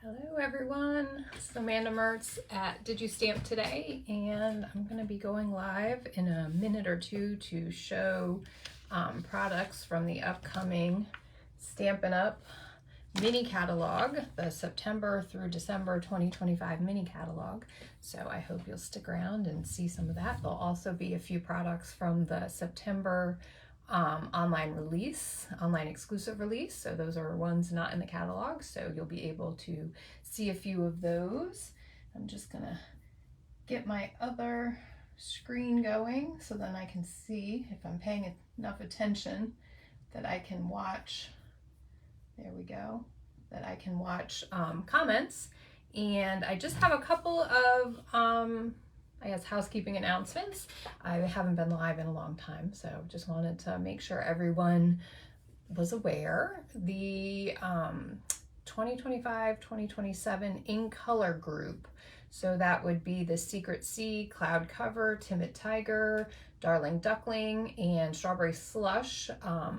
Hello everyone, it's Amanda Mertz at Did You Stamp Today, and I'm going to be going live in a minute or two to show products from the upcoming Stampin' Up! Mini catalog, the September through December 2025 mini catalog. So I hope you'll stick around and see some of that. There'll also be a few products from the September online exclusive release. So those are ones not in the catalog. So you'll be able to see a few of those. I'm just gonna get my other screen going so then I can see if I'm paying enough attention that I can watch. There we go. That I can watch comments. And I just have a couple of I guess housekeeping announcements. I haven't been live in a long time, so just wanted to make sure everyone was aware. The 2025-2027 in color group, so that would be the Secret Sea, Cloud Cover, Timid Tiger, Darling Duckling, and Strawberry Slush.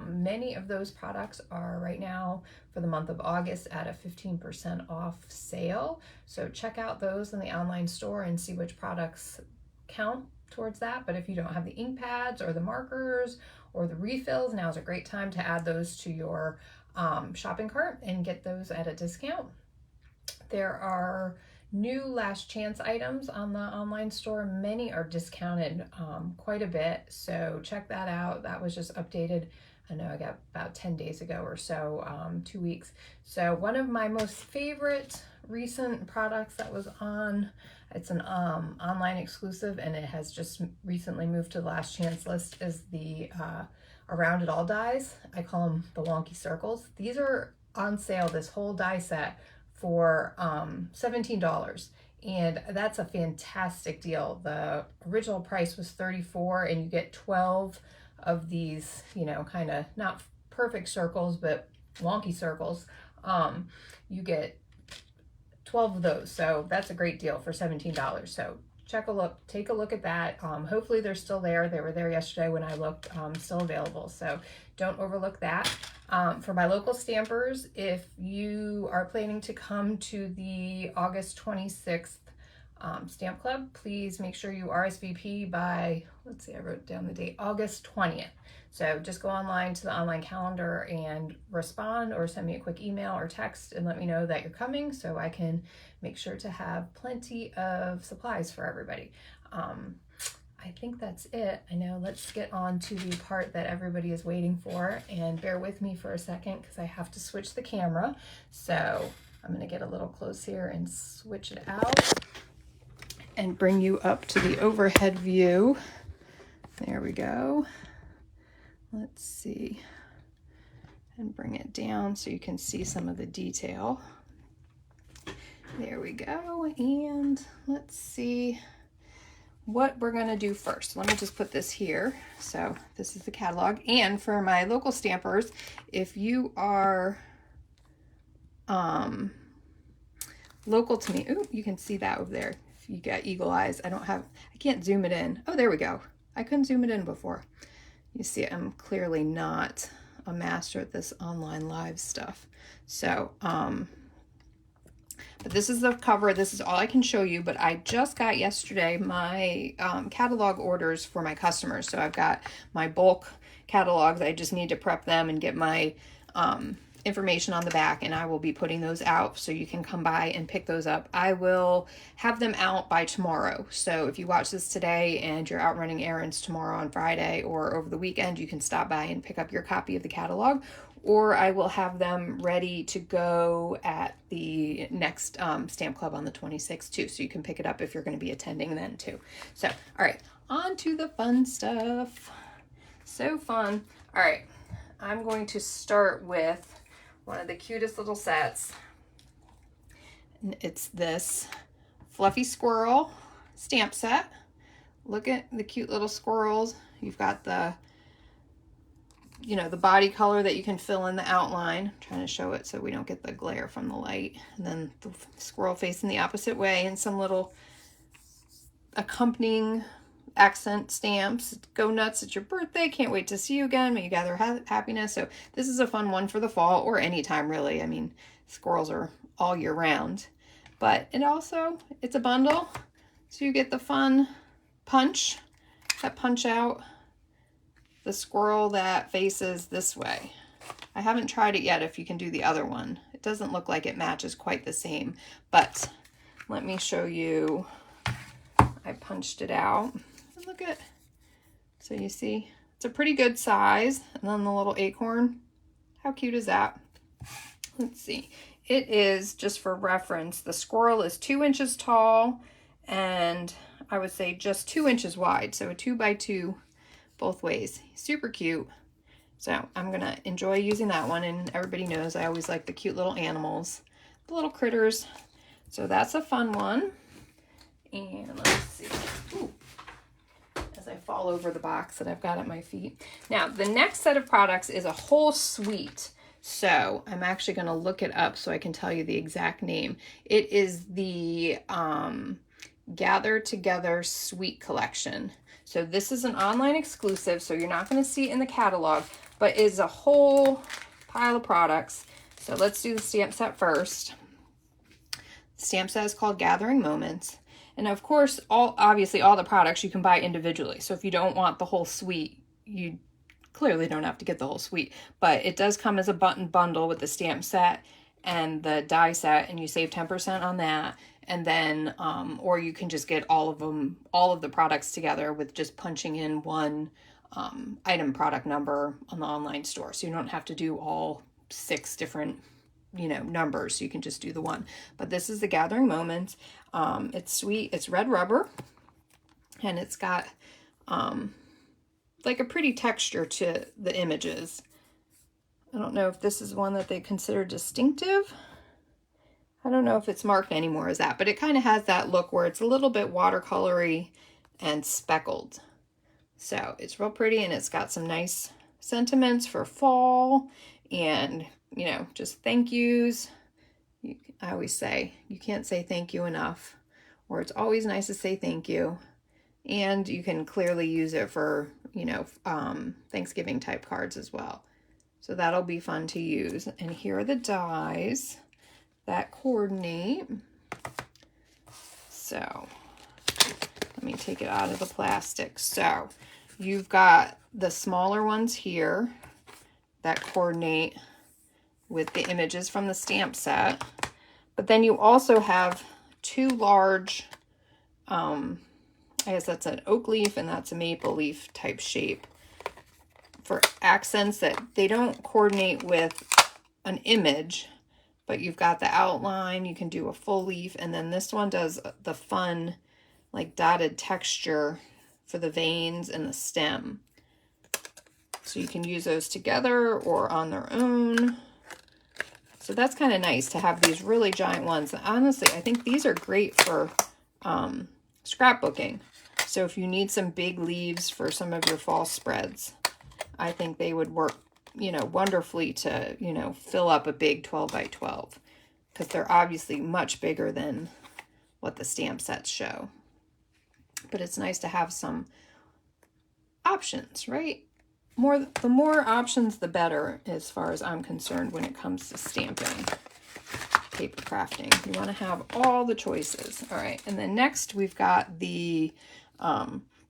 Many of those products are right now for the month of August at a 15% off sale. So check out those in the online store and see which products count towards that. But if you don't have the ink pads or the markers or the refills, now's a great time to add those to your shopping cart and get those at a discount. There are new last chance items on the online store. Many are discounted quite a bit, so check that out. That was just updated, I know I got about 10 days ago or so, 2 weeks. So one of my most favorite recent products that was on, it's an online exclusive and it has just recently moved to the last chance list, is the Around It All dies. I call them the wonky circles. These are on sale, this whole die set, for $17, and that's a fantastic deal. The original price was $34, and you get 12 of these, you know, kind of not perfect circles but wonky circles. You get 12 of those, so that's a great deal for $17. So take a look at that. Hopefully they're still there. They were there yesterday when I looked, still available, so don't overlook that. For my local stampers, if you are planning to come to the August 26th Stamp Club, please make sure you RSVP by, let's see, I wrote down the date, August 20th. So just go online to the online calendar and respond or send me a quick email or text and let me know that you're coming so I can make sure to have plenty of supplies for everybody. I think that's it. I know, let's get on to the part that everybody is waiting for, and bear with me for a second because I have to switch the camera. So I'm going to get a little close here and switch it out and bring you up to the overhead view. There we go. Let's see, and bring it down so you can see some of the detail. There we go, and let's see what we're going to do first. Let me just put this here. So this is the catalog, and for my local stampers, if you are local to me, ooh, you can see that over there. If you got eagle eyes, I can't zoom it in. Oh, there we go. I couldn't zoom it in before. You see, I'm clearly not a master at this online live stuff. So, but this is the cover. This is all I can show you, but I just got yesterday my catalog orders for my customers. So I've got my bulk catalogs. I just need to prep them and get my information on the back, and I will be putting those out so you can come by and pick those up. I will have them out by tomorrow. So if you watch this today and you're out running errands tomorrow on Friday or over the weekend, you can stop by and pick up your copy of the catalog, or I will have them ready to go at the next Stamp Club on the 26th too, so you can pick it up if you're going to be attending then too. So, all right, on to the fun stuff. So fun. All right, I'm going to start with one of the cutest little sets. It's this Fluffy Squirrel stamp set. Look at the cute little squirrels. You've got the, you know, the body color that you can fill in the outline. I'm trying to show it so we don't get the glare from the light. And then the squirrel facing the opposite way, and some little accompanying accent stamps. Go nuts, it's your birthday, can't wait to see you again, may you gather happiness. So this is a fun one for the fall or anytime really. I mean, squirrels are all year round. But it also, it's a bundle, so you get the fun punch out the squirrel that faces this way. I haven't tried it yet if you can do the other one. It doesn't look like it matches quite the same, but let me show you. I punched it out. Look at, so you see, it's a pretty good size. And then the little acorn, how cute is that? Let's see. It is, just for reference, the squirrel is 2 inches tall and I would say just 2 inches wide. So a 2 by 2 both ways. Super cute. So I'm gonna enjoy using that one, and everybody knows I always like the cute little animals, the little critters. So that's a fun one. And let's see. Ooh, as I fall over the box that I've got at my feet. Now, the next set of products is a whole suite. So I'm actually gonna look it up so I can tell you the exact name. It is the Gather Together Suite Collection. So this is an online exclusive, so you're not gonna see it in the catalog, but is a whole pile of products. So let's do the stamp set first. The stamp set is called Gathering Moments. And of course, obviously all the products you can buy individually. So if you don't want the whole suite, you clearly don't have to get the whole suite. But it does come as a bundle with the stamp set and the die set, and you save 10% on that. And then, or you can just get all of them, all of the products together with just punching in one item product number on the online store. So you don't have to do all 6 different, numbers. So you can just do the one. But this is the Gathering Moments. It's sweet. It's red rubber, and it's got like a pretty texture to the images. I don't know if this is one that they consider distinctive. I don't know if it's marked anymore as that, but it kind of has that look where it's a little bit watercolory and speckled. So it's real pretty, and it's got some nice sentiments for fall and, just thank yous. I always say, you can't say thank you enough, or it's always nice to say thank you. And you can clearly use it for, Thanksgiving type cards as well. So that'll be fun to use. And here are the dies that coordinate. So let me take it out of the plastic. So you've got the smaller ones here that coordinate with the images from the stamp set. But then you also have 2 large, I guess that's an oak leaf and that's a maple leaf type shape for accents that they don't coordinate with an image, but you've got the outline. You can do a full leaf, and then this one does the fun like dotted texture for the veins and the stem. So you can use those together or on their own. So that's kind of nice to have these really giant ones. Honestly, I think these are great for scrapbooking. So if you need some big leaves for some of your fall spreads, I think they would work, wonderfully to, fill up a big 12 by 12, because they're obviously much bigger than what the stamp sets show. But it's nice to have some options, right? The more options, the better, as far as I'm concerned, when it comes to stamping, paper crafting. You want to have all the choices. All right, and then next we've got the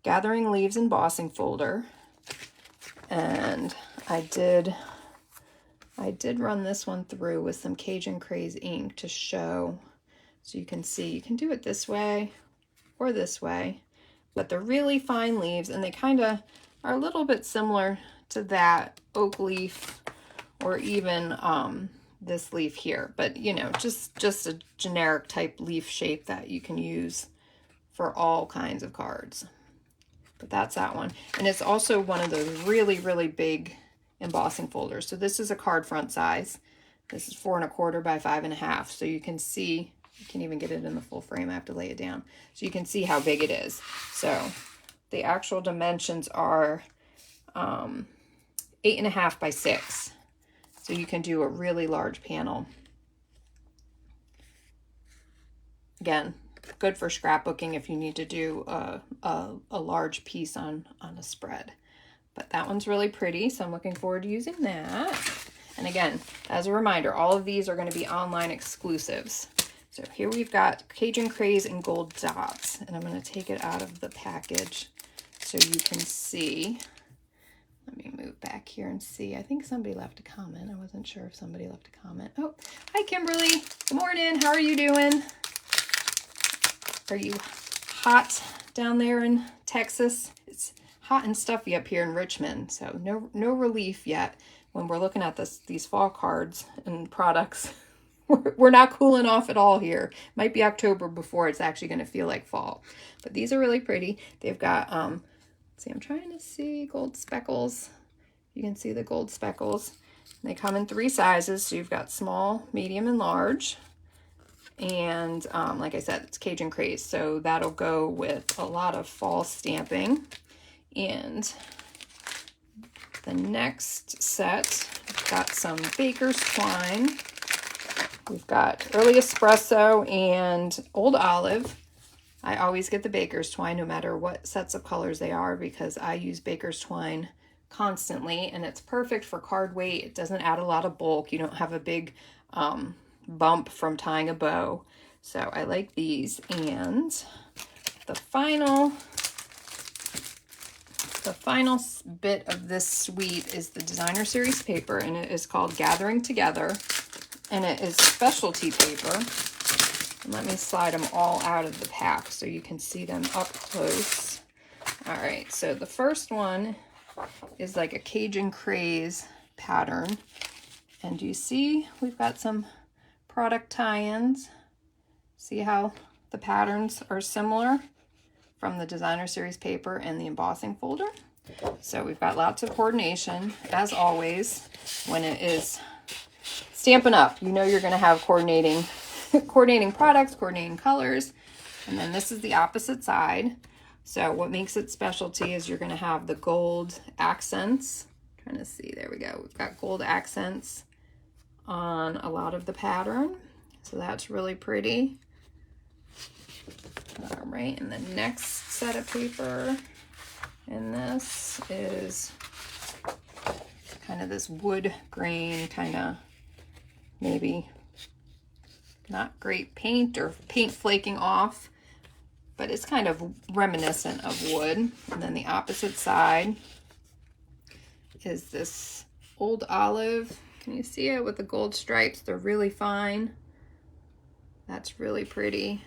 Gathering Leaves embossing folder, and I did run this one through with some Cajun Craze ink to show, so you can see you can do it this way or this way, but they're really fine leaves, and they kind of are a little bit similar to that oak leaf or even this leaf here, but just a generic type leaf shape that you can use for all kinds of cards. But that's that one. And it's also one of those really, really big embossing folders. So this is a card front size. This is 4 1/4 by 5 1/2. So you can see, you can even get it in the full frame. I have to lay it down. So you can see how big it is. So the actual dimensions are 8 1/2 by 6. So you can do a really large panel. Again, good for scrapbooking if you need to do a large piece on a spread. But that one's really pretty, so I'm looking forward to using that. And again, as a reminder, all of these are going to be online exclusives. So here we've got Cajun Craze and Gold Dots, and I'm going to take it out of the package so you can see. Let me move back here and see. I think somebody left a comment. I wasn't sure if somebody left a comment. Oh, hi Kimberly. Good morning. How are you doing? Are you hot down there in Texas? It's hot and stuffy up here in Richmond, so no relief yet when we're looking at these fall cards and products. We're not cooling off at all here. Might be October before it's actually going to feel like fall. But these are really pretty. They've got, see, I'm trying to see gold speckles. You can see the gold speckles. They come in 3 sizes. So you've got small, medium, and large. And like I said, it's Cajun Craze. So that'll go with a lot of fall stamping. And the next set, we've got some Baker's Twine. We've got Early Espresso and Old Olive. I always get the Baker's Twine no matter what sets of colors they are because I use Baker's Twine constantly and it's perfect for card weight. It doesn't add a lot of bulk. You don't have a big bump from tying a bow. So I like these. And the final bit of this suite is the Designer Series paper, and it is called Gathering Together. And it is specialty paper. And let me slide them all out of the pack so you can see them up close. All right, so the first one is like a Cajun Craze pattern. And you see we've got some product tie-ins. See how the patterns are similar from the Designer Series paper and the embossing folder? So we've got lots of coordination, as always, when it is Stampin' Up. You know you're going to have coordinating products, coordinating colors. And then this is the opposite side. So what makes it specialty is you're going to have the gold accents. I'm trying to see, there we go. We've got gold accents on a lot of the pattern. So that's really pretty. All right, and the next set of paper in this is kind of this wood grain, kind of maybe not great paint or paint flaking off, but it's kind of reminiscent of wood. And then the opposite side is this Old Olive. Can you see it with the gold stripes? They're really fine. That's really pretty.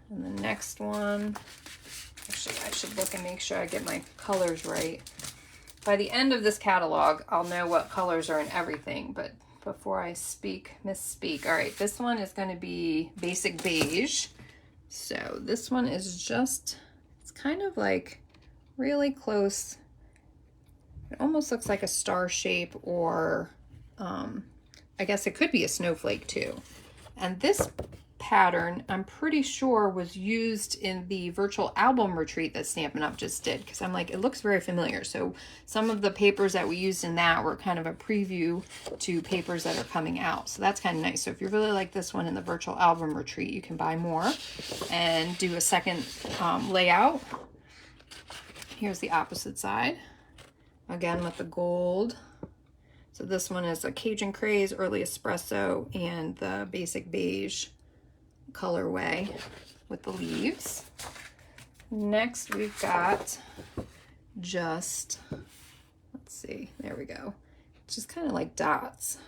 And the next one, actually I should look and make sure I get my colors right. By the end of this catalog, I'll know what colors are in everything, but before I misspeak. All right, this one is going to be Basic Beige. So this one is just, it's kind of like really close. It almost looks like a star shape, or I guess it could be a snowflake too. And this pattern, I'm pretty sure, was used in the virtual album retreat that Stampin' Up! Just did, because I'm like, it looks very familiar. So some of the papers that we used in that were kind of a preview to papers that are coming out. So that's kind of nice. So if you really like this one in the virtual album retreat, you can buy more and do a second layout. Here's the opposite side, again with the gold. So this one is a Cajun Craze, Early Espresso, and the Basic Beige colorway with the leaves. Next we've got just, let's see, there we go. It's just kind of like dots.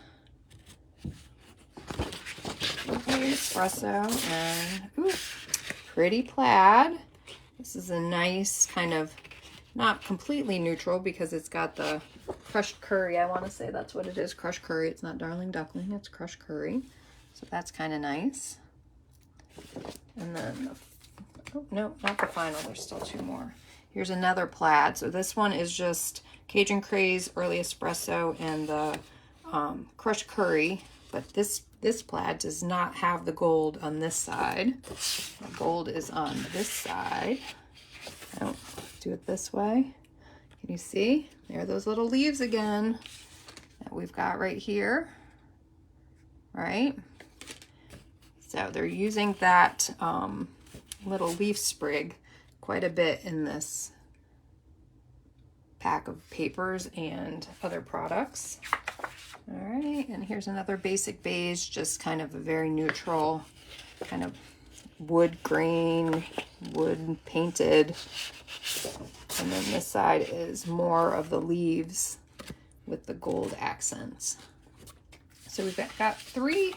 Okay, espresso and ooh, pretty plaid. This is a nice kind of, not completely neutral because it's got the crushed curry. I want to say that's what it is, crushed curry. It's not darling duckling, it's crushed curry. So that's kind of nice. And then, oh, no, not the final. There's still 2 more. Here's another plaid. So this one is just Cajun Craze, Early Espresso, and the crushed curry. But this plaid does not have the gold on this side. The gold is on this side. I don't do it this way. Can you see? There are those little leaves again that we've got right here, right? So they're using that little leaf sprig quite a bit in this pack of papers and other products. All right, and here's another basic beige, just kind of a very neutral, kind of wood grain, wood painted. And then this side is more of the leaves with the gold accents. So we've got three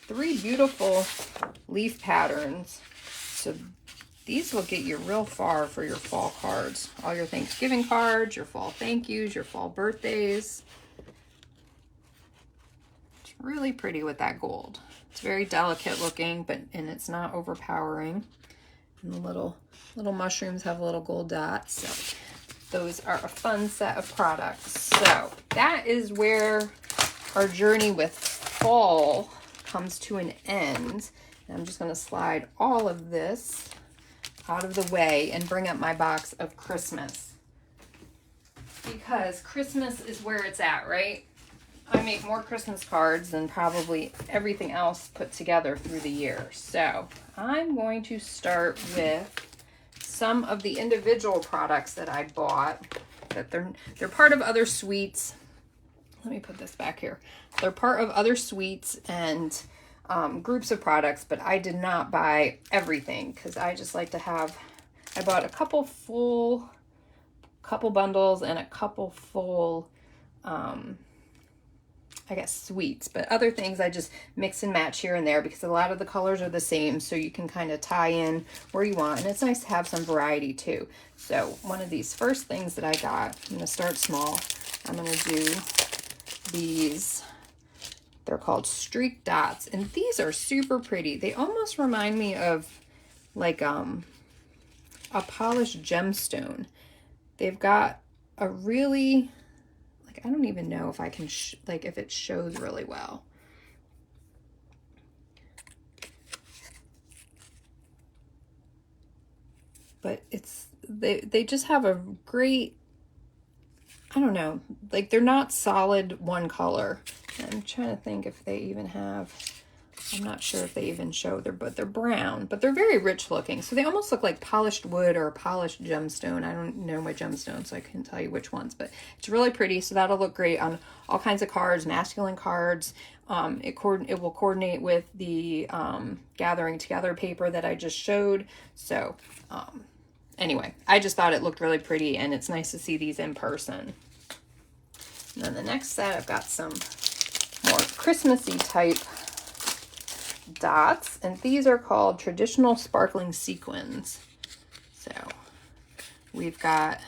beautiful leaf patterns. So these will get you real far for your fall cards. All your Thanksgiving cards, your fall thank yous, your fall birthdays. It's really pretty with that gold. It's very delicate looking, and it's not overpowering. And the little mushrooms have little gold dots. So those are a fun set of products. So that is where our journey with fall comes to an end. And I'm just going to slide all of this out of the way and bring up my box of Christmas. Because Christmas is where it's at, right? I make more Christmas cards than probably everything else put together through the year. So I'm going to start with some of the individual products that I bought. That they're part of other suites. Let me put this back here. They're part of other suites and groups of products, but I did not buy everything because I just like to have, I bought a couple bundles and a couple full, I guess, suites, but other things I just mix and match here and there because a lot of the colors are the same, so you can kind of tie in where you want, and it's nice to have some variety too. So one of these first things that I got, I'm going to start small. I'm going to do these. They're called streak dots, and these are super pretty. They almost remind me of like a polished gemstone. They've got a really, I don't even know if I can, if it shows really well. But they just have a great, I don't know, like they're not solid one color. I'm trying to think if they even have, I'm not sure if they even show, but they're brown, but they're very rich looking. So they almost look like polished wood or polished gemstone. I don't know my gemstones, so I couldn't tell you which ones, but it's really pretty. So that'll look great on all kinds of cards, masculine cards. It will coordinate with the gathering together paper that I just showed. So anyway, I just thought it looked really pretty, and it's nice to see these in person. And then the next set, I've got some more Christmassy type dots, and these are called traditional sparkling sequins. So we've got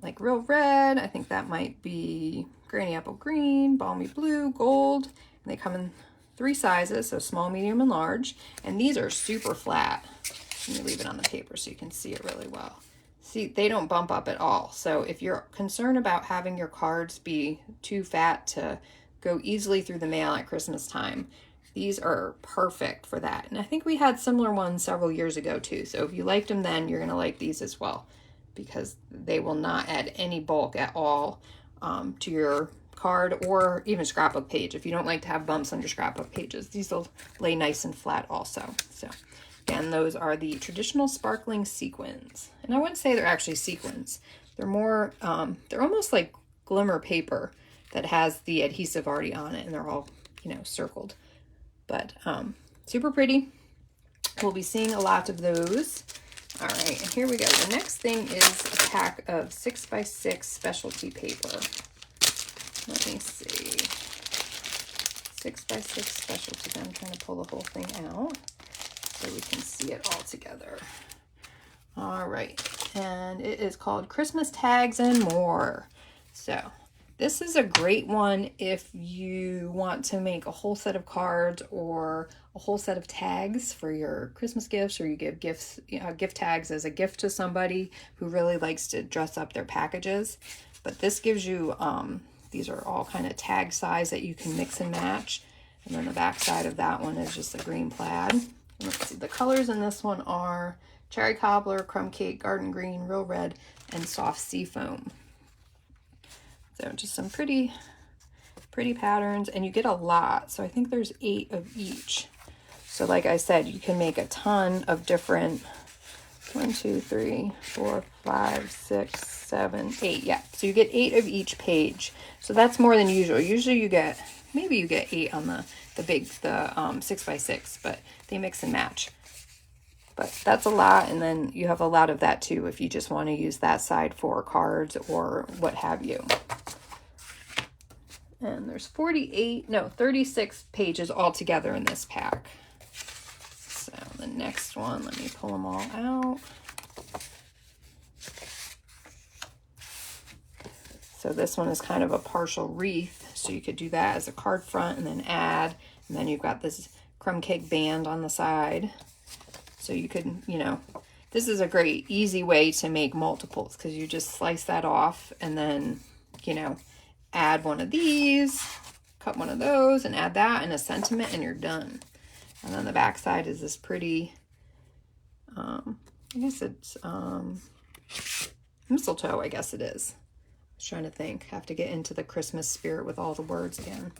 like real red, I think that might be granny apple green, balmy blue, gold, and they come in 3 sizes, so small, medium, and large, and these are super flat. Let me leave it on the paper so you can see it really well. See, they don't bump up at all. So if you're concerned about having your cards be too fat to go easily through the mail at Christmas time, these are perfect for that. And I think we had similar ones several years ago too. So if you liked them then, you're going to like these as well, because they will not add any bulk at all to your card or even scrapbook page. If you don't like to have bumps on your scrapbook pages, these will lay nice and flat also. So again, those are the traditional sparkling sequins. And I wouldn't say they're actually sequins. They're more, they're almost like glimmer paper that has the adhesive already on it, and they're all, circled. But super pretty. We'll be seeing a lot of those. All right, and here we go. The next thing is a pack of 6x6 specialty paper. Let me see. 6x6 specialty. I'm trying to pull the whole thing out so we can see it all together. All right, and it is called Christmas Tags and More. So this is a great one if you want to make a whole set of cards or a whole set of tags for your Christmas gifts, or you give gifts, gift tags as a gift to somebody who really likes to dress up their packages. But this gives you, these are all kind of tag size that you can mix and match. And then the back side of that one is just a green plaid. And let's see, the colors in this one are cherry cobbler, crumb cake, garden green, real red, and soft sea foam. So just some pretty patterns, and you get a lot. So I think there's 8 of each. So like I said, you can make a ton of different 1, 2, 3, 4, 5, 6, 7, 8. Yeah, so you get 8 of each page. So that's more than usual. Usually you get, maybe you get 8 on the big, 6x6, but they mix and match. But that's a lot, and then you have a lot of that too if you just want to use that side for cards or what have you. And there's 36 pages altogether in this pack. So the next one, let me pull them all out. So this one is kind of a partial wreath, so you could do that as a card front and then add, and then you've got this crumb cake band on the side. So you could, you know, this is a great easy way to make multiples because you just slice that off and then, you know, add one of these, cut one of those and add that and a sentiment and you're done. And then the back side is this pretty, I guess it's mistletoe, I guess it is. I was trying to think. I have to get into the Christmas spirit with all the words again.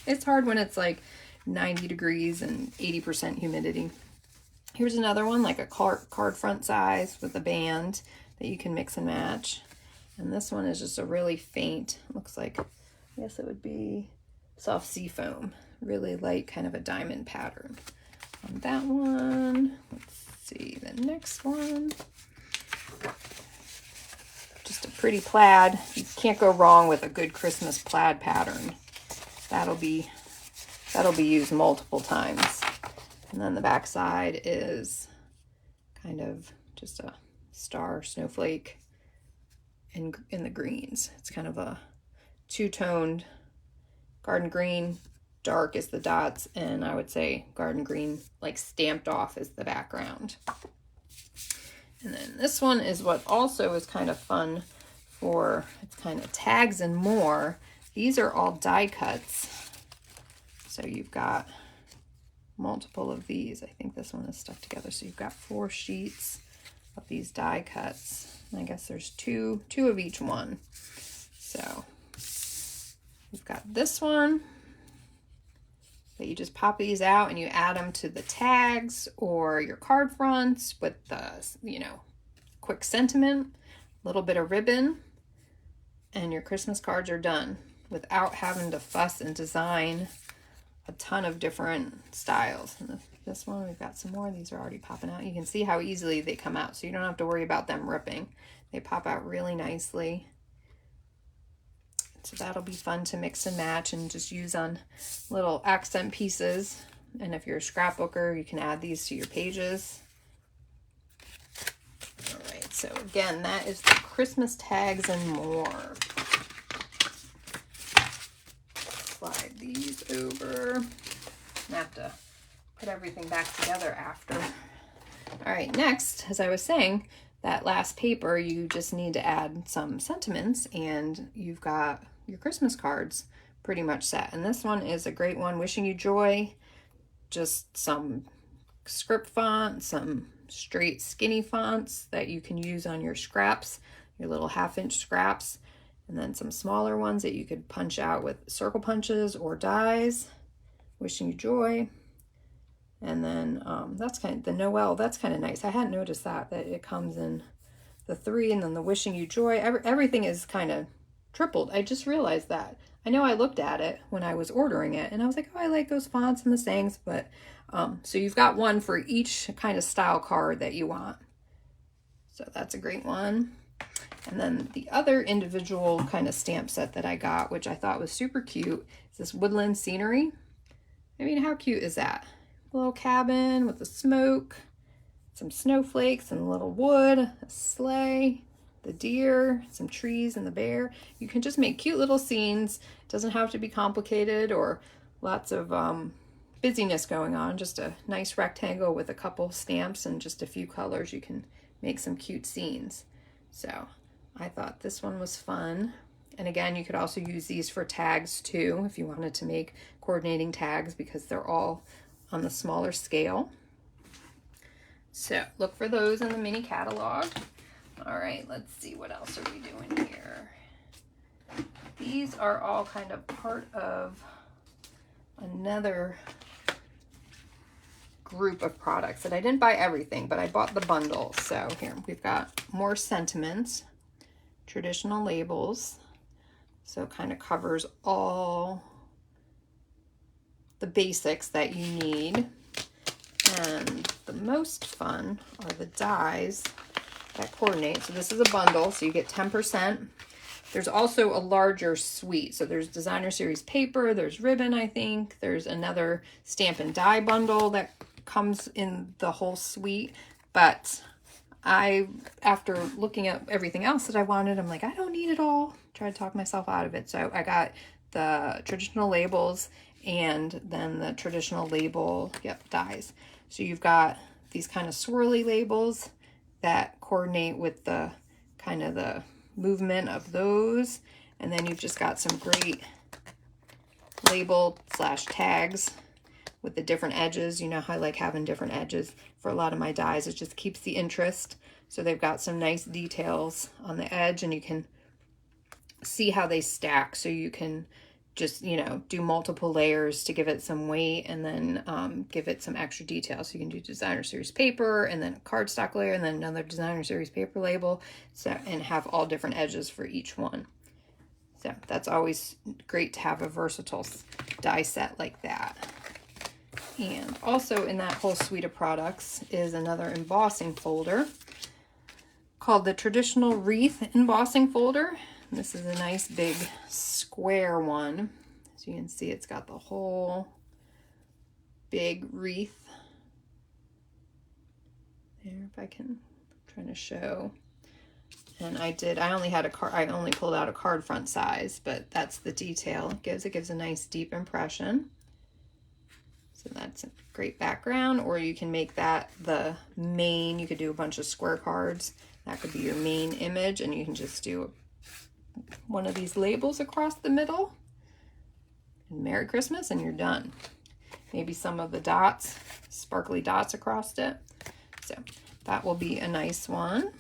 It's hard when it's like 90 degrees and 80% humidity. Here's another one, like a card front size with a band that you can mix and match. And this one is just a really faint, looks like, I guess it would be soft sea foam. Really light, kind of a diamond pattern. On that one, let's see, the next one. Just a pretty plaid. You can't go wrong with a good Christmas plaid pattern. That'll be used multiple times. And then the back side is kind of just a star snowflake in the greens. It's kind of a two-toned garden green, dark is the dots, and I would say garden green like stamped off is the background. And then this one is what also is kind of fun for, it's kind of tags and more. These are all die cuts. So you've got multiple of these. I think this one is stuck together. So you've got 4 sheets of these die cuts. And I guess there's two of each one. So you've got this one that you just pop these out and you add them to the tags or your card fronts with the, you know, quick sentiment, a little bit of ribbon, and your Christmas cards are done without having to fuss and design a ton of different styles. And this one, we've got some more. These are already popping out. You can see how easily they come out, so you don't have to worry about them ripping. They pop out really nicely. So that'll be fun to mix and match and just use on little accent pieces. And if you're a scrapbooker, you can add these to your pages. All right, so again, that is the Christmas tags and more. Slide these over. I have to put everything back together after. All right, next, as I was saying, that last paper, you just need to add some sentiments and you've got your Christmas cards pretty much set. And this one is a great one, Wishing You Joy, just some script font, some straight skinny fonts that you can use on your scraps, your little 1/2-inch scraps, and then some smaller ones that you could punch out with circle punches or dies. Wishing You Joy. And then that's kind of the Noel, that's kind of nice. I hadn't noticed that it comes in the 3 and then the Wishing You Joy. Everything is kind of tripled. I just realized that. I know I looked at it when I was ordering it and I was like, oh, I like those fonts and the sayings, but so you've got one for each kind of style card that you want. So that's a great one. And then the other individual kind of stamp set that I got, which I thought was super cute, is this woodland scenery. I mean, how cute is that? A little cabin with the smoke, some snowflakes and a little wood, a sleigh, the deer, some trees and the bear. You can just make cute little scenes. It doesn't have to be complicated or lots of busyness going on. Just a nice rectangle with a couple stamps and just a few colors. You can make some cute scenes. So I thought this one was fun. And again, you could also use these for tags too, if you wanted to make coordinating tags because they're all on the smaller scale. So look for those in the mini catalog. All right, let's see, what else are we doing here? These are all kind of part of another group of products. And I didn't buy everything, but I bought the bundle. So here we've got more sentiments, traditional labels. So it kind of covers all the basics that you need. And the most fun are the dies that coordinate. So this is a bundle, so you get 10%. There's also a larger suite. So there's designer series paper, there's ribbon, I think. There's another Stampin' die bundle that comes in the whole suite. But after looking at everything else that I wanted, I'm like, I don't need it all. Tried to talk myself out of it. So I got the traditional labels and then the traditional label, dies. So you've got these kind of swirly labels that coordinate with the kind of the movement of those. And then you've just got some great label / tags with the different edges. You know how I like having different edges for a lot of my dies. It just keeps the interest. So they've got some nice details on the edge, and you can see how they stack. So you can just, do multiple layers to give it some weight, and then give it some extra detail. So you can do designer series paper, and then a cardstock layer, and then another designer series paper label, and have all different edges for each one. So that's always great to have a versatile die set like that. And also in that whole suite of products is another embossing folder called the Traditional Wreath Embossing Folder. And this is a nice big square one. As you can see, it's got the whole big wreath. There, if I can, I'm trying to show. And I only pulled out a card front size, but that's the detail it gives. It gives a nice deep impression. So that's a great background, or you can make that the main. You could do a bunch of square cards. That could be your main image, and you can just do one of these labels across the middle. And Merry Christmas, and you're done. Maybe some of the dots, sparkly dots across it. So that will be a nice one.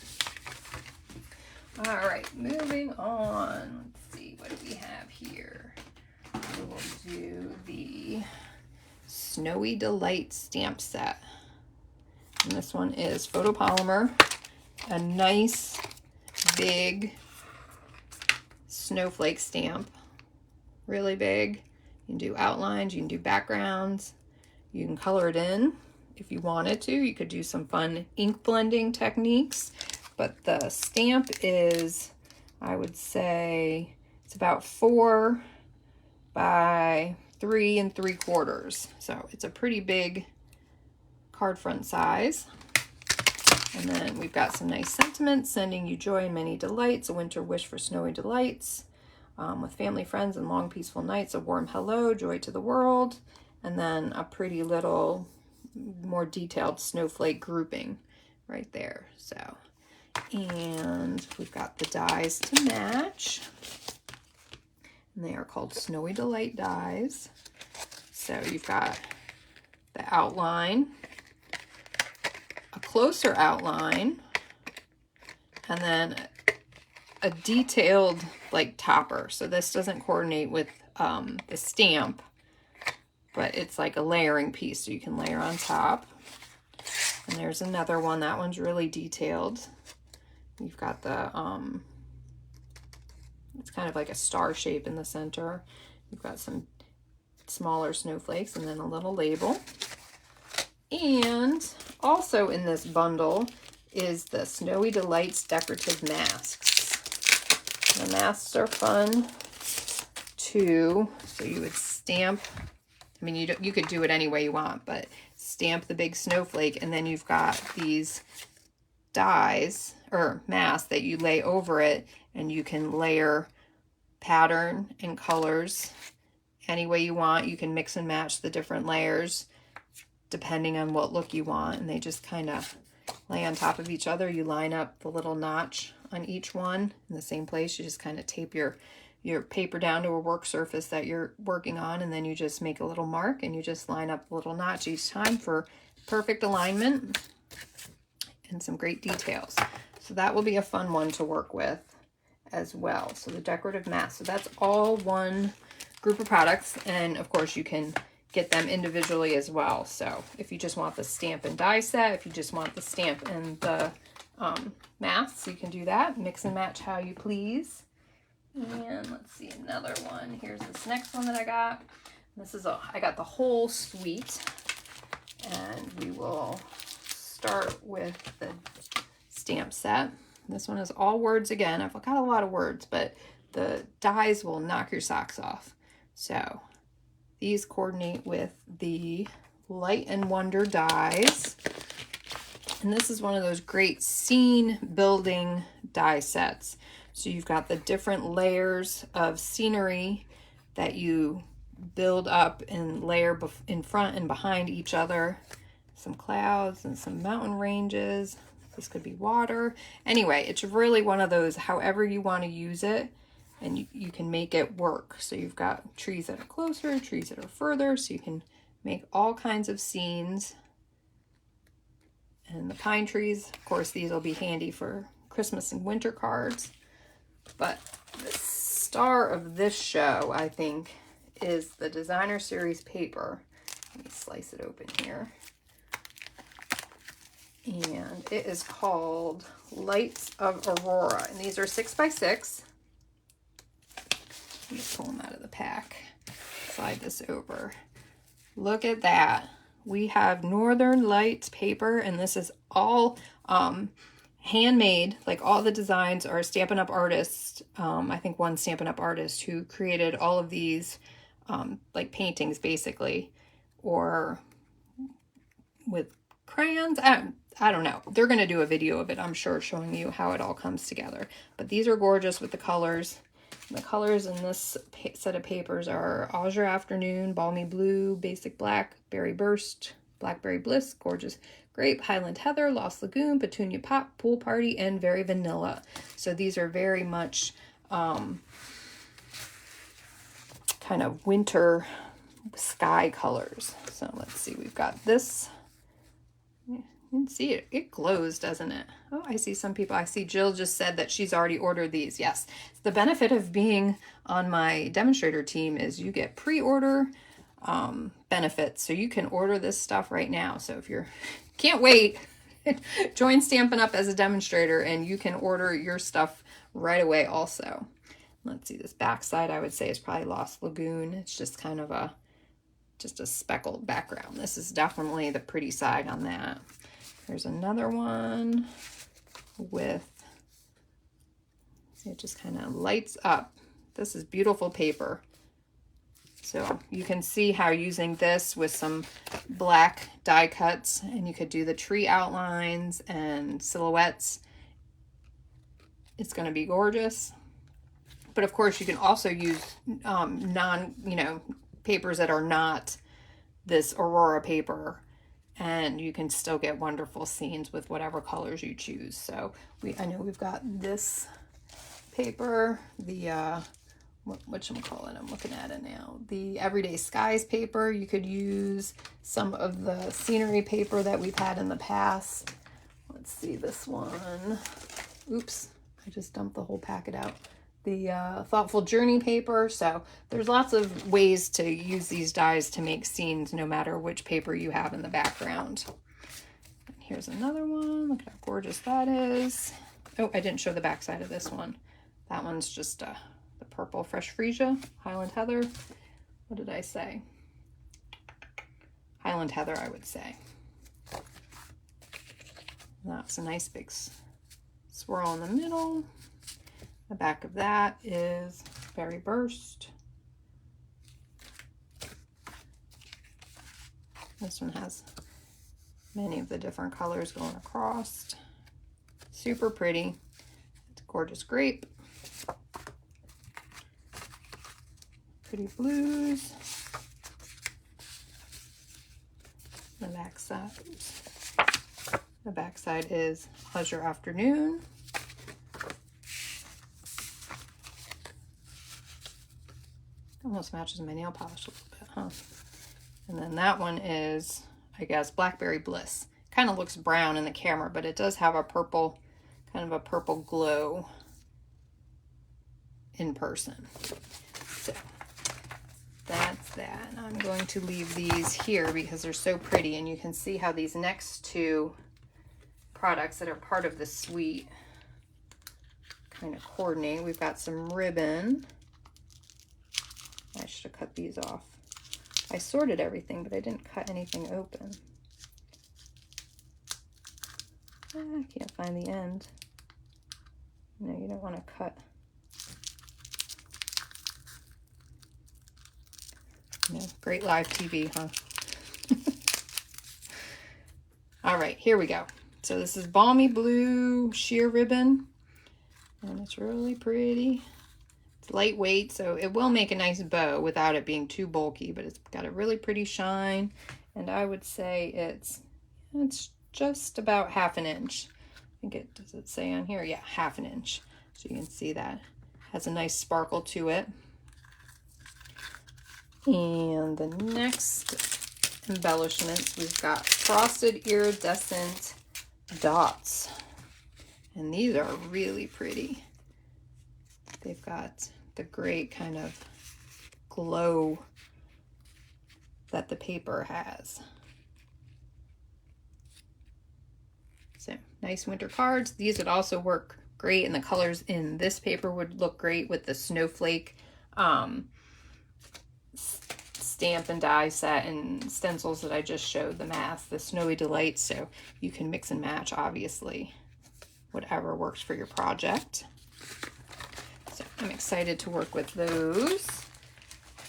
All right, moving on. Let's see, what do we have here? We will do the Snowy Delight stamp set. And this one is photopolymer, a nice big snowflake stamp, really big. You can do outlines, you can do backgrounds, you can color it in if you wanted to. You could do some fun ink blending techniques, but the stamp is, I would say, it's about 4 by 3 3/4. So it's a pretty big card front size. And then we've got some nice sentiments: sending you joy and many delights, a winter wish for snowy delights, with family, friends, and long peaceful nights, a warm hello, joy to the world, and then a pretty little more detailed snowflake grouping right there. So, and we've got the dies to match, and they are called Snowy Delight dies. So you've got the outline, a closer outline, and then a detailed like topper. So this doesn't coordinate with the stamp, but it's like a layering piece, so you can layer on top. And there's another one. That one's really detailed. You've got the it's kind of like a star shape in the center. You've got some smaller snowflakes and then a little label. And also in this bundle is the Snowy Delights decorative masks. The masks are fun too. So you would stamp, I mean, you could do it any way you want, but stamp the big snowflake, and then you've got these dies or masks that you lay over it, and you can layer pattern and colors any way you want. You can mix and match the different layers depending on what look you want, and they just kind of lay on top of each other. You line up the little notch on each one in the same place. You just kind of tape your paper down to a work surface that you're working on, and then you just make a little mark and you just line up the little notch each time for perfect alignment and some great details. So that will be a fun one to work with as well. So the decorative mask. So that's all one group of products, and of course you can get them individually as well. So if you just want the stamp and die set, if you just want the stamp and the masks, you can do that. Mix and match how you please. And let's see, another one. Here's this next one that I got. This is I got the whole suite, and we will start with the stamp set. This one is all words again. I've got a lot of words, but the dies will knock your socks off. So these coordinate with the Light and Wonder dies. And this is one of those great scene building die sets. So you've got the different layers of scenery that you build up and layer in front and behind each other. Some clouds and some mountain ranges. This could be water. Anyway, it's really one of those, however you want to use it, and you can make it work. So you've got trees that are closer, trees that are further, so you can make all kinds of scenes. And the pine trees, of course, these will be handy for Christmas and winter cards. But the star of this show, I think, is the Designer Series paper. Let me slice it open here. And it is called Lights of Aurora. And these are 6x6. Let me pull them out of the pack. Slide this over. Look at that. We have Northern Lights paper, and this is all handmade. Like, all the designs are Stampin' Up! Artists. I think one Stampin' Up! Artist who created all of these like paintings, basically, or with crayons. I don't know. They're going to do a video of it, I'm sure, showing you how it all comes together. But these are gorgeous with the colors. And the colors in this set of papers are Azure Afternoon, Balmy Blue, Basic Black, Berry Burst, Blackberry Bliss, Gorgeous Grape, Highland Heather, Lost Lagoon, Petunia Pop, Pool Party, and Very Vanilla. So these are very much kind of winter sky colors. So let's see, we've got this. You can see it. It glows, doesn't it? Oh, I see some people. I see Jill just said that she's already ordered these. Yes. The benefit of being on my demonstrator team is you get pre-order benefits. So you can order this stuff right now. So if you're can't wait, join Stampin' Up! As a demonstrator and you can order your stuff right away also. Let's see, this back side I would say is probably Lost Lagoon. It's just kind of just a speckled background. This is definitely the pretty side on that. There's another one with, see, it just kind of lights up. This is beautiful paper. So you can see how using this with some black die cuts, and you could do the tree outlines and silhouettes. It's going to be gorgeous. But of course you can also use papers that are not this Aurora paper, and you can still get wonderful scenes with whatever colors you choose. So I know we've got this paper, the whatchamacallit, I'm looking at it now, the Everyday Skies paper. You could use some of the scenery paper that we've had in the past. Let's see, this one, oops, I just dumped the whole packet out. The Thoughtful Journey paper. So there's lots of ways to use these dies to make scenes no matter which paper you have in the background. And here's another one. Look at how gorgeous that is. Oh, I didn't show the back side of this one. That one's just the purple Fresh Freesia, Highland Heather. What did I say? Highland Heather, I would say. That's a nice big swirl in the middle. The back of that is Berry Burst. This one has many of the different colors going across. Super pretty. It's Gorgeous Grape. Pretty blues. The back side. The back side is Azure Afternoon. Almost matches my nail polish a little bit, huh? And then that one is, I guess, Blackberry Bliss. Kind of looks brown in the camera, but it does have a purple, kind of a purple glow in person. So that's that. I'm going to leave these here because they're so pretty, and you can see how these next two products that are part of the suite kind of coordinate. We've got some ribbon. I should have cut these off. I sorted everything, but I didn't cut anything open. I can't find the end. No, you don't want to cut. No, great live TV, huh? All right, here we go. So this is balmy blue sheer ribbon, and it's really pretty. It's lightweight, so it will make a nice bow without it being too bulky, but it's got a really pretty shine, and I would say it's just about 1/2 inch. I think it, does it say on here? Yeah, 1/2 inch. So you can see that has a nice sparkle to it. And the next embellishments, we've got frosted iridescent dots. And these are really pretty. They've got the great kind of glow that the paper has. So nice winter cards. These would also work great, and the colors in this paper would look great with the snowflake stamp and die set and stencils that I just showed, the math, the Snowy Delights. So you can mix and match, obviously, whatever works for your project. So I'm excited to work with those.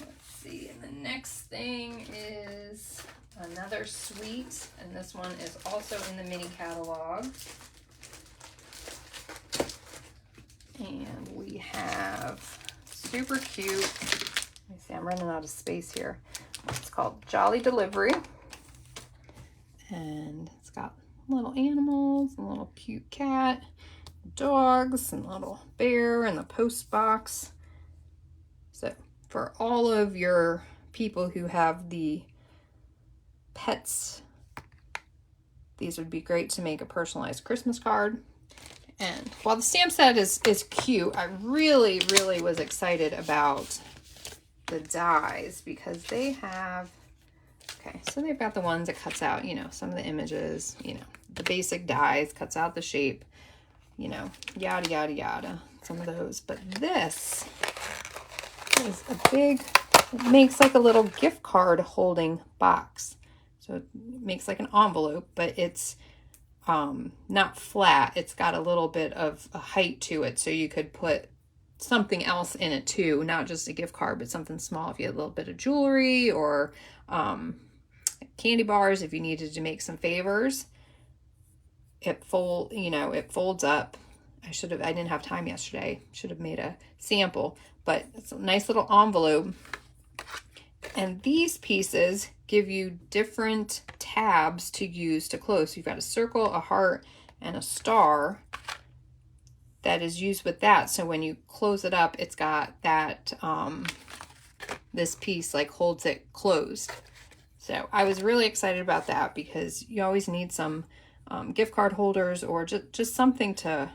Let's see, and the next thing is another suite, and this one is also in the mini catalog. And we have super cute, let me see, I'm running out of space here. It's called Jolly Delivery. And it's got little animals, and a little cute cat, dogs, and a little bear, and the post box. So for all of your people who have the pets, these would be great to make a personalized Christmas card. And while the stamp set is cute, I really was excited about the dies, because they have, okay, so they've got the ones that cuts out, you know, some of the images, you know, the basic dies, cuts out the shape, you know, yada, yada, yada, some of those. But this is a big, it makes like a little gift card holding box. So it makes like an envelope, but it's not flat. It's got a little bit of a height to it, so you could put something else in it too, not just a gift card, but something small if you had a little bit of jewelry, or candy bars if you needed to make some favors. It folds up. I didn't have time yesterday. Should have made a sample, but it's a nice little envelope. And these pieces give you different tabs to use to close. So you've got a circle, a heart, and a star that is used with that. So when you close it up, it's got that, this piece like holds it closed. So I was really excited about that, because you always need some gift card holders, or just something to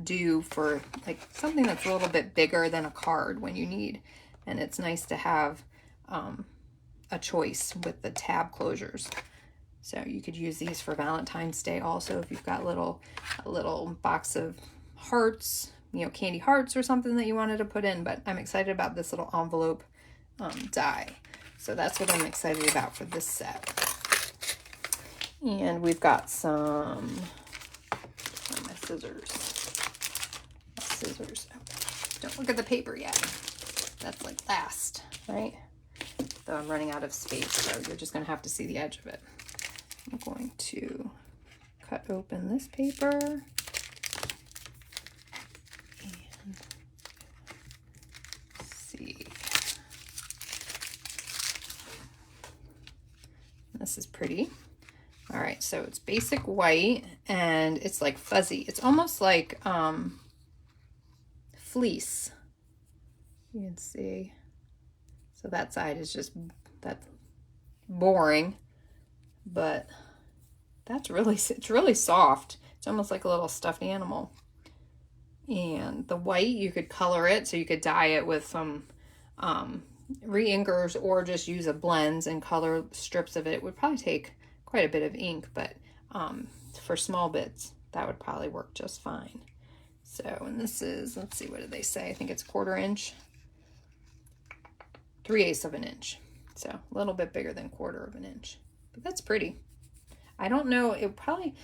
do for like something that's a little bit bigger than a card when you need. And it's nice to have a choice with the tab closures. So you could use these for Valentine's Day also, if you've got a little box of hearts, you know, candy hearts or something that you wanted to put in. But I'm excited about this little envelope die. So that's what I'm excited about for this set. And we've got some, my scissors. Oh, don't look at the paper yet. That's like last, right? So I'm running out of space, so you're just going to have to see the edge of it. I'm going to cut open this paper. And see. This is pretty. All right, so it's basic white, and it's like fuzzy. It's almost like fleece. You can see. So that side is just, that's boring, but it's really soft. It's almost like a little stuffed animal. And the white, you could color it, so you could dye it with some re-inkers or just use a blends and color strips of it, it would probably take quite a bit of ink, but for small bits, that would probably work just fine. So, and this is, let's see, what did they say? I think it's 1/4 inch, 3/8 of an inch. So a little bit bigger than 1/4 of an inch, but that's pretty. I don't know, it probably,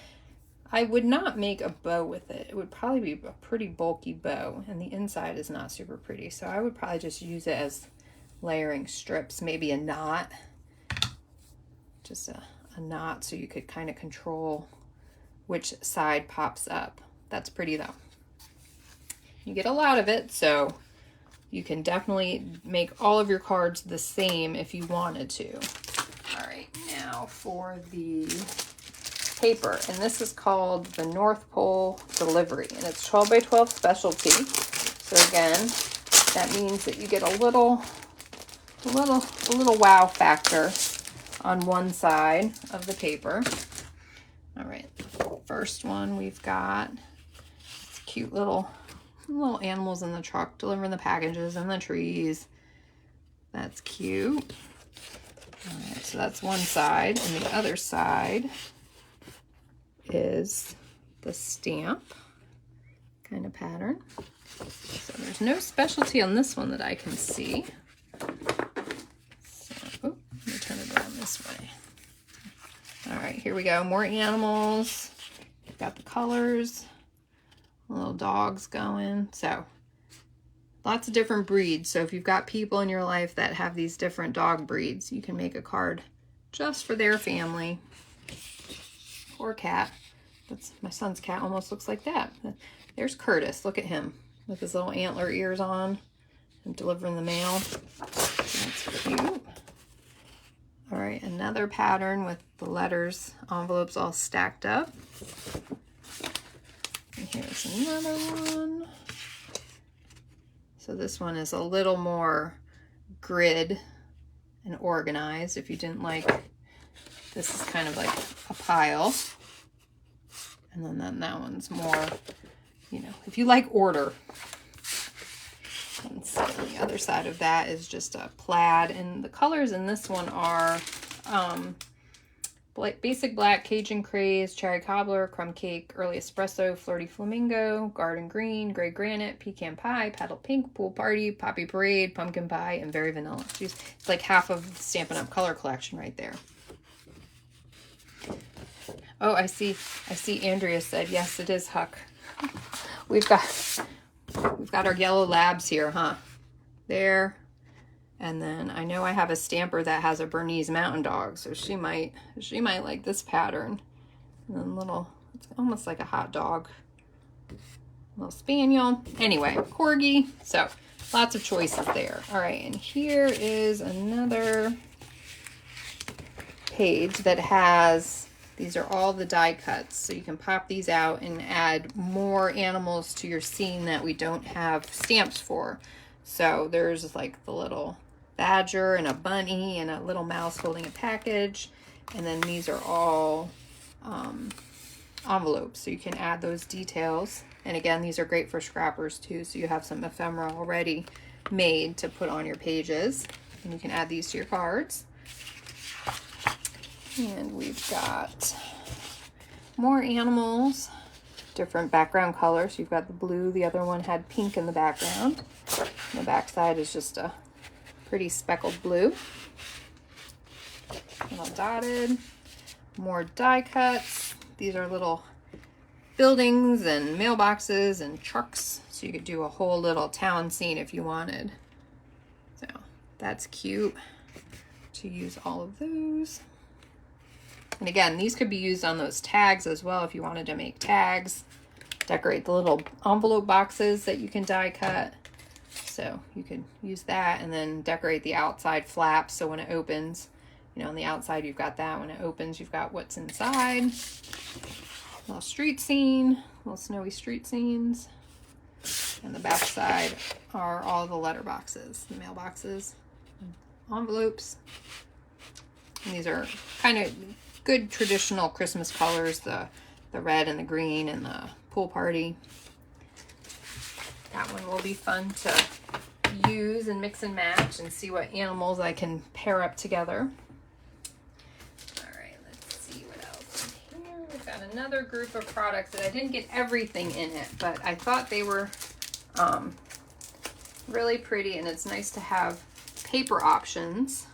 I would not make a bow with it. It would probably be a pretty bulky bow, and the inside is not super pretty. So I would probably just use it as layering strips, maybe a knot, just a knot, so you could kind of control which side pops up. That's pretty though. You get a lot of it, so you can definitely make all of your cards the same if you wanted to. All right, now for the paper, and this is called the North Pole Delivery, and it's 12 by 12 specialty. So again, that means that you get a little wow factor on one side of the paper. All right, first one we've got cute little animals in the truck delivering the packages and the trees. That's cute. All right, so that's one side, and the other side is the stamp kind of pattern. So there's no specialty on this one that I can see. So, oh, let me turn it around this way. All right, here we go. More animals. We've got the colors, little dogs going. So lots of different breeds. So if you've got people in your life that have these different dog breeds, you can make a card just for their family. Or cat. That's my son's cat, almost looks like that. There's Curtis. Look at him with his little antler ears on and delivering the mail. That's cute. All right, another pattern with the letters, envelopes all stacked up. And here's another one. So this one is a little more grid and organized. If you didn't like, this is kind of like a pile. And then that one's more, you know, if you like order. And so the other side of that is just a plaid. And the colors in this one are basic black, Cajun craze, cherry cobbler, crumb cake, early espresso, flirty flamingo, garden green, gray granite, pecan pie, paddle pink, pool party, poppy parade, pumpkin pie, and very vanilla. Jeez, it's like half of the Stampin' Up! Color collection right there. Oh, I see Andrea said, yes, it is Huck. We've got our yellow labs here, huh? There. And then I know I have a stamper that has a Bernese Mountain Dog, so she might like this pattern. And then it's almost like a hot dog. Little spaniel. Anyway, corgi. So lots of choices there. All right, and here is another page that has, these are all the die cuts, so you can pop these out and add more animals to your scene that we don't have stamps for. So there's like the little badger and a bunny and a little mouse holding a package, and then these are all envelopes, so you can add those details. And again, these are great for scrappers too, so you have some ephemera already made to put on your pages, and you can add these to your cards. And we've got more animals, different background colors. You've got the blue, the other one had pink in the background. And the back side is just a pretty speckled blue. Little dotted, more die cuts. These are little buildings and mailboxes and trucks, so you could do a whole little town scene if you wanted. So that's cute to use all of those. And again, these could be used on those tags as well if you wanted to make tags. Decorate the little envelope boxes that you can die cut. So you could use that, and then decorate the outside flaps so when it opens, you know, on the outside you've got that. When it opens, you've got what's inside. Little street scene, little snowy street scenes. And the back side are all the letter boxes, the mailboxes, envelopes. And these are kind of good traditional Christmas colors, the red and the green and the pool party. That one will be fun use and mix and match and see what animals I can pair up together. All right, let's see what else in here. We've got another group of products that I didn't get everything in it, but I thought they were really pretty, and it's nice to have paper options.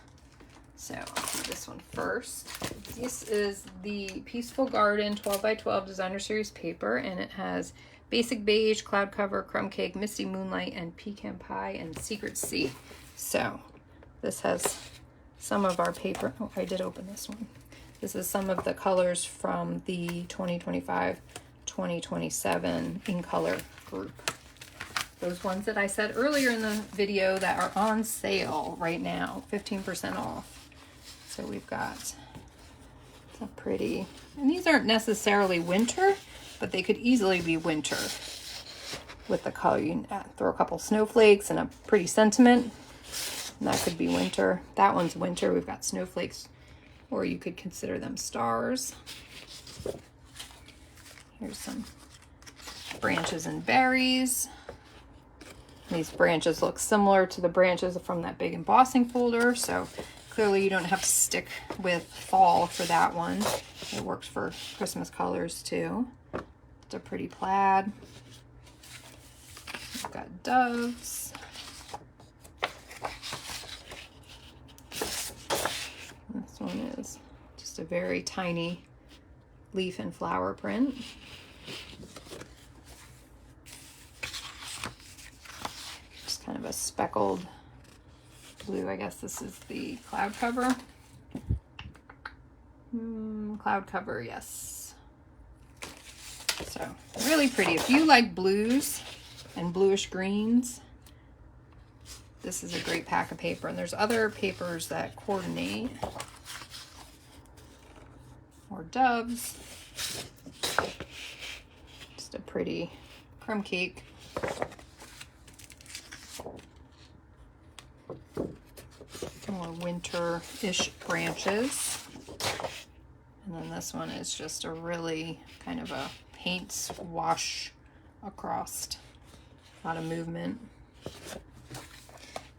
So I'll do this one first. This is the Peaceful Garden 12 by 12 Designer Series paper, and it has Basic Beige, Cloud Cover, Crumb Cake, Misty Moonlight, and Pecan Pie, and Secret Sea. So this has some of our paper. Oh, I did open this one. This is some of the colors from the 2025-2027 in color group. Those ones that I said earlier in the video that are on sale right now, 15% off. So we've got a pretty, and these aren't necessarily winter, but they could easily be winter with the color. You can throw a couple snowflakes and a pretty sentiment, and that could be winter. That one's winter. We've got snowflakes, or you could consider them stars. Here's some branches and berries. These branches look similar to the branches from that big embossing folder, so clearly you don't have to stick with fall for that one. It works for Christmas colors too. It's a pretty plaid. We've got doves. This one is just a very tiny leaf and flower print. Just kind of a speckled blue. I guess this is the cloud cover. Cloud cover, yes. So really pretty. If you like blues and bluish greens, this is a great pack of paper. And there's other papers that coordinate. More doves. Just a pretty crumb cake. More winter-ish branches. And then this one is just a really kind of a paint wash across. A lot of movement.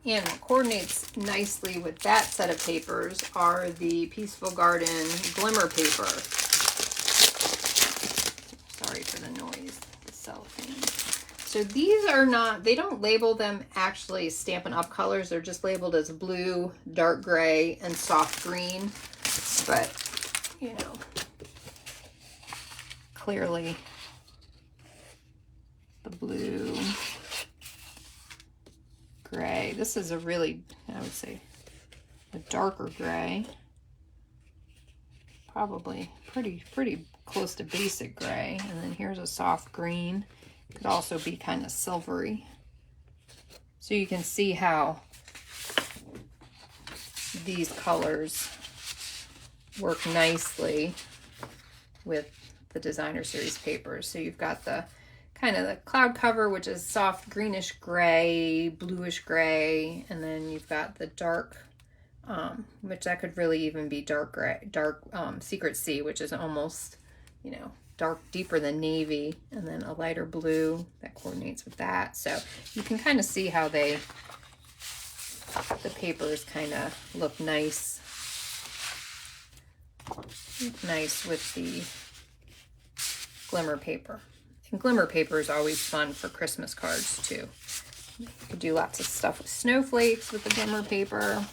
And what coordinates nicely with that set of papers are the Peaceful Garden glimmer paper. Sorry for the noise, the cellophane. So these are not, they don't label them actually Stampin' Up! Colors. They're just labeled as blue, dark gray, and soft green. But, you know, clearly the blue, gray. This is a really, I would say, a darker gray. Probably pretty close to basic gray. And then here's a soft green. Could also be kind of silvery. So you can see how these colors work nicely with the Designer Series papers. So you've got the kind of the cloud cover, which is soft greenish gray, bluish gray, and then you've got the dark, which that could really even be dark gray, Secret Sea, which is almost, you know, dark, deeper than navy, and then a lighter blue that coordinates with that. So you can kind of see how the papers kind of look nice with the glimmer paper. And glimmer paper is always fun for Christmas cards too. You could do lots of stuff with snowflakes with the glimmer paper.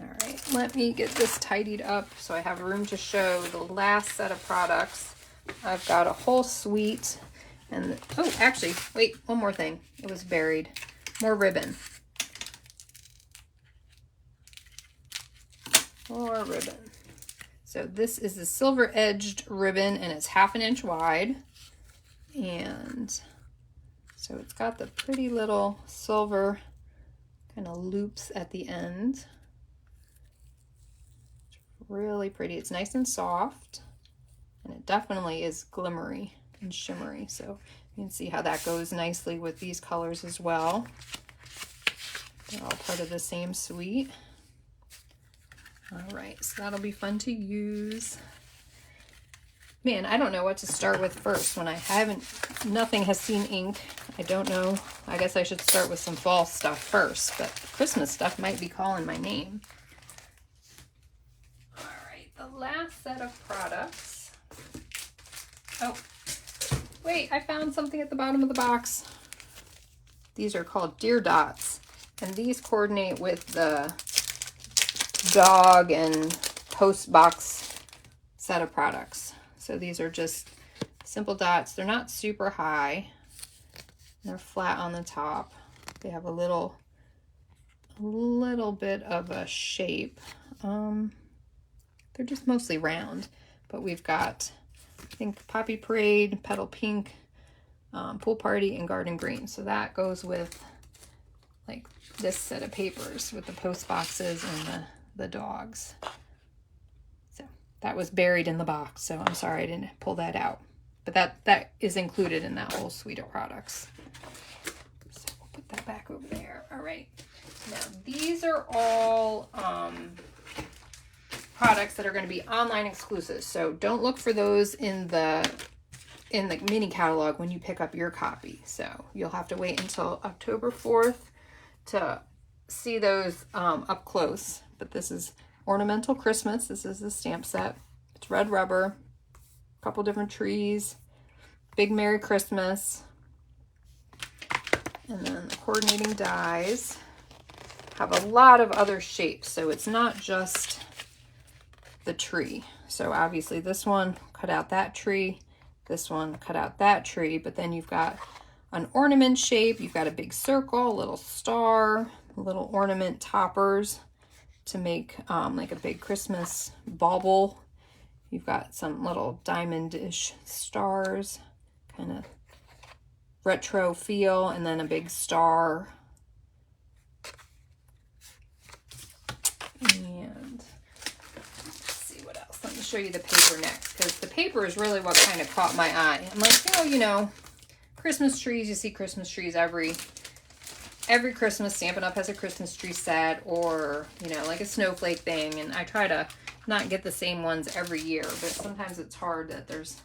All right, let me get this tidied up so I have room to show the last set of products. I've got a whole suite, and oh, actually, wait, one more thing. It was buried. More ribbon. More ribbon. So this is a silver edged ribbon, and it's 1/2 inch wide. And so it's got the pretty little silver kind of loops at the end. Really pretty. It's nice and soft, and it definitely is glimmery and shimmery. So you can see how that goes nicely with these colors as well. They're all part of the same suite. All right, so that'll be fun to use. Man, I don't know what to start with first when nothing has seen ink. I don't know. I guess I should start with some fall stuff first, but Christmas stuff might be calling my name. All right, the last set of products. Oh, wait, I found something at the bottom of the box. These are called Deer Dots, and these coordinate with the dog and post box set of products. So these are just simple dots. They're not super high. They're flat on the top. They have a little bit of a shape. They're just mostly round, but we've got, I think, Poppy Parade, Petal Pink, Pool Party, and Garden Green. So that goes with like this set of papers with the post boxes and the dogs. So that was buried in the box, so I'm sorry I didn't pull that out. But that is included in that whole suite of products. So we'll put that back over there. All right. Now these are all products that are going to be online exclusives. So don't look for those in the mini catalog when you pick up your copy. So you'll have to wait until October 4th to see those up close. But this is Ornamental Christmas. This is the stamp set. It's red rubber, a couple different trees, Big Merry Christmas, and then the coordinating dies have a lot of other shapes. So it's not just the tree. So obviously this one cut out that tree, this one cut out that tree, but then you've got an ornament shape, you've got a big circle, a little star, little ornament toppers to make like a big Christmas bauble. You've got some little diamond-ish stars, kind of retro feel, and then a big star. And let's see what else. Let me show you the paper next, because the paper is really what kind of caught my eye. I'm like, you know, Christmas trees, you see Christmas trees every Christmas. Stampin' Up! Has a Christmas tree set, or, you know, like a snowflake thing, and I try to not get the same ones every year, but sometimes it's hard that there's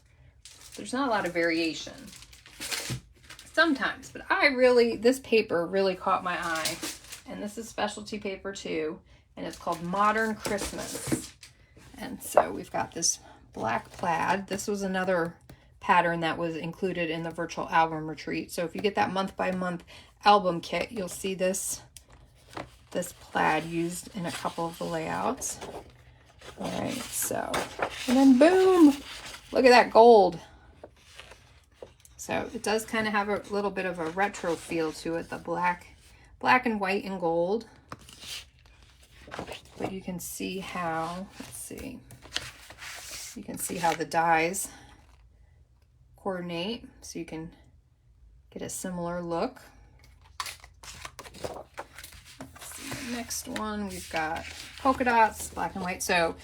not a lot of variation. Sometimes, but this paper really caught my eye, and this is specialty paper too, and it's called Modern Christmas. And so we've got this black plaid. This was another pattern that was included in the virtual album retreat. So if you get that month by month album kit, you'll see this plaid used in a couple of the layouts. All right, so, and then boom, look at that gold. So it does kind of have a little bit of a retro feel to it, the black and white and gold. But you can see how, let's see, you can see how the dies coordinate, so you can get a similar look. Let's see, the next one, we've got polka dots, black and white. So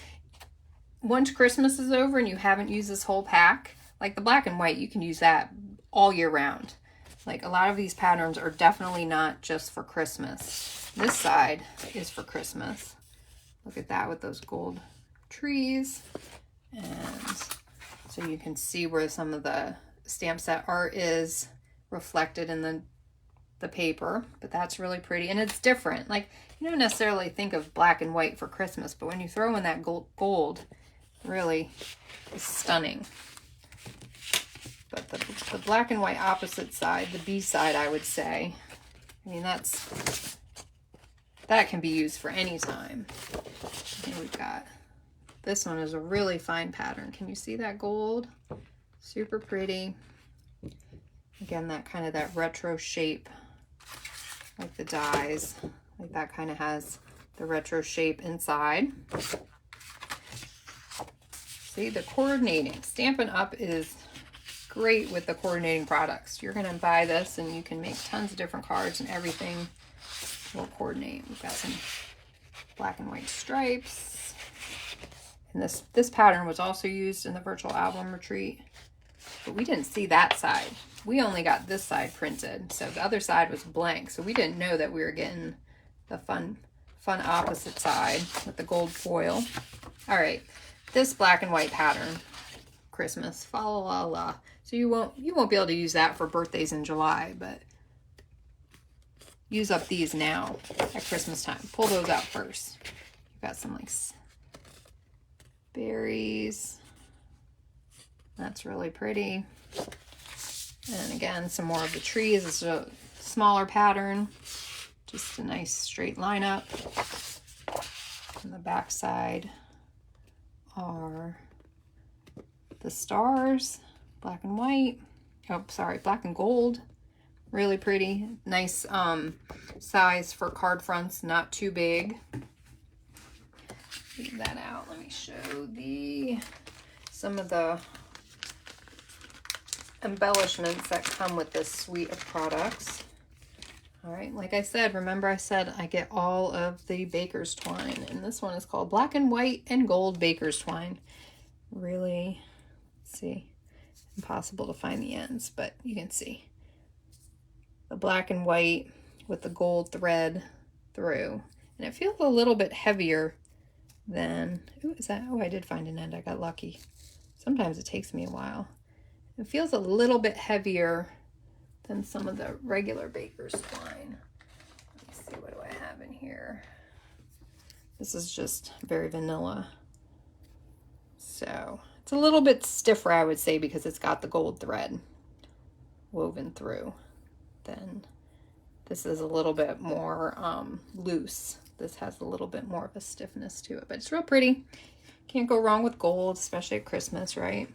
once Christmas is over and you haven't used this whole pack, like the black and white, you can use that all year round. Like a lot of these patterns are definitely not just for Christmas. This side is for Christmas. Look at that with those gold trees. And so you can see where some of the stamp set art is reflected in the paper, but that's really pretty. And it's different. Like, you don't necessarily think of black and white for Christmas, but when you throw in that gold really is stunning. But the black and white opposite side, the B side, I would say, I mean, that can be used for any time. And we've got, this one is a really fine pattern. Can you see that gold? Super pretty. Again, that kind of that retro shape, like the dies, like that kind of has the retro shape inside. See, the coordinating. Stampin' Up! Is great with the coordinating products. You're going to buy this and you can make tons of different cards, and everything will coordinate. We've got some black and white stripes. And this pattern was also used in the virtual album retreat, but we didn't see that side. We only got this side printed, so the other side was blank, so we didn't know that we were getting the fun opposite side with the gold foil. All right, this black and white pattern, Christmas. Fa la la la. So you won't be able to use that for birthdays in July, but use up these now at Christmas time. Pull those out first. You've got some like berries. That's really pretty. And again, some more of the trees. It's a smaller pattern. Just a nice straight lineup. On the back side are the stars, black and white. Oh, sorry, black and gold. Really pretty. Nice size for card fronts, not too big. Leave that out. Let me show some of the embellishments that come with this suite of products. All right, like I said, remember I said I get all of the baker's twine, and this one is called black and white and gold baker's twine. Really, let's see, impossible to find the ends, but you can see the black and white with the gold thread through, and it feels a little bit heavier than, I did find an end, I got lucky. Sometimes it takes me a while. It feels a little bit heavier than some of the regular baker's twine. Let me see, what do I have in here? This is just very vanilla. So it's a little bit stiffer, I would say, because it's got the gold thread woven through. Then this is a little bit more loose. This has a little bit more of a stiffness to it, but it's real pretty. Can't go wrong with gold, especially at Christmas, right?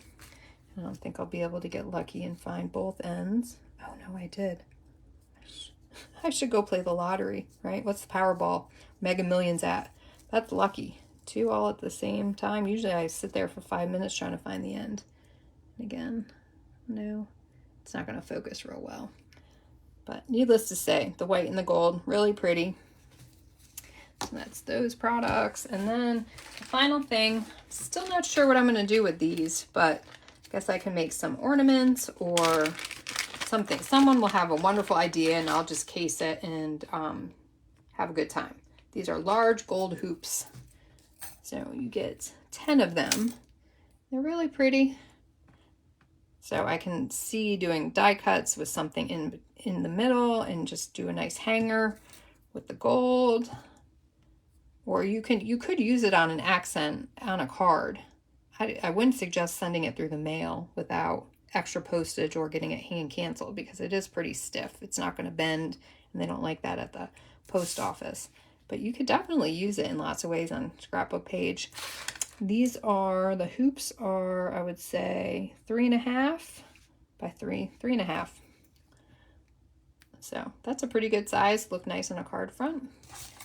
I don't think I'll be able to get lucky and find both ends. Oh no, I did. I should go play the lottery, right? What's the Powerball Mega Millions at? That's lucky. 2 all at the same time. Usually I sit there for 5 minutes trying to find the end. And again, no, it's not going to focus real well. But needless to say, the white and the gold, really pretty. So that's those products. And then the final thing, still not sure what I'm going to do with these, but I guess I can make some ornaments or something. Someone will have a wonderful idea and I'll just case it and have a good time. These are large gold hoops. So you get 10 of them. They're really pretty. So I can see doing die cuts with something in the middle and just do a nice hanger with the gold. Or you could use it on an accent on a card. I wouldn't suggest sending it through the mail without extra postage or getting it hand canceled because it is pretty stiff. It's not going to bend, and they don't like that at the post office. But you could definitely use it in lots of ways on scrapbook page. The hoops are, I would say, 3.5 by 3.5. So that's a pretty good size. Look nice on a card front.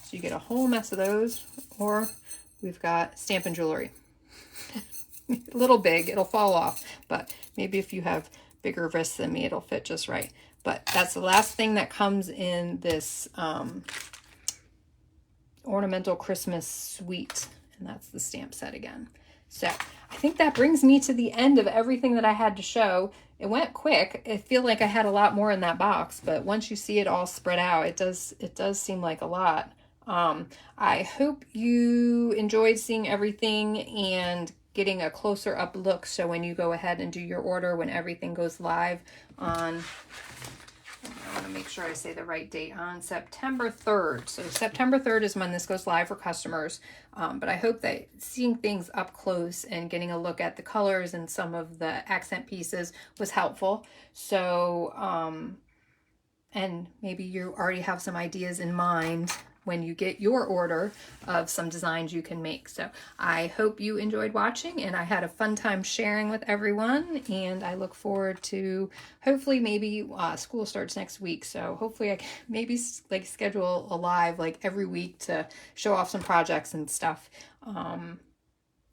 So you get a whole mess of those. Or we've got Stampin' jewelry. A little big, it'll fall off, but maybe if you have bigger wrists than me, it'll fit just right. But that's the last thing that comes in this ornamental Christmas suite, and that's the stamp set again. So I think that brings me to the end of everything that I had to show. It went quick. I feel like I had a lot more in that box, but once you see it all spread out, it does seem like a lot. I hope you enjoyed seeing everything and getting a closer up look, so when you go ahead and do your order, when everything goes live on, I want to make sure I say the right date, on September 3rd. So September 3rd is when this goes live for customers. But I hope that seeing things up close and getting a look at the colors and some of the accent pieces was helpful. So, and maybe you already have some ideas in mind when you get your order of some designs you can make. So I hope you enjoyed watching, and I had a fun time sharing with everyone, and I look forward to hopefully maybe school starts next week, so hopefully I can maybe like schedule a live like every week to show off some projects and stuff.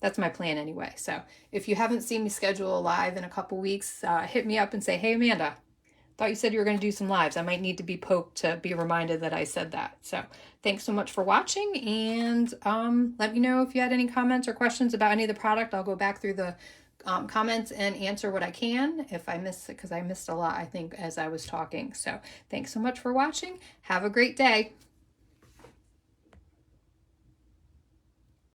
That's my plan anyway. So if you haven't seen me schedule a live in a couple weeks, hit me up and say, hey Amanda, thought you said you were going to do some lives. I might need to be poked to be reminded that I said that. So thanks so much for watching, and let me know if you had any comments or questions about any of the product. I'll go back through the comments and answer what I can if I miss it, because I missed a lot, I think, as I was talking. So thanks so much for watching. Have a great day.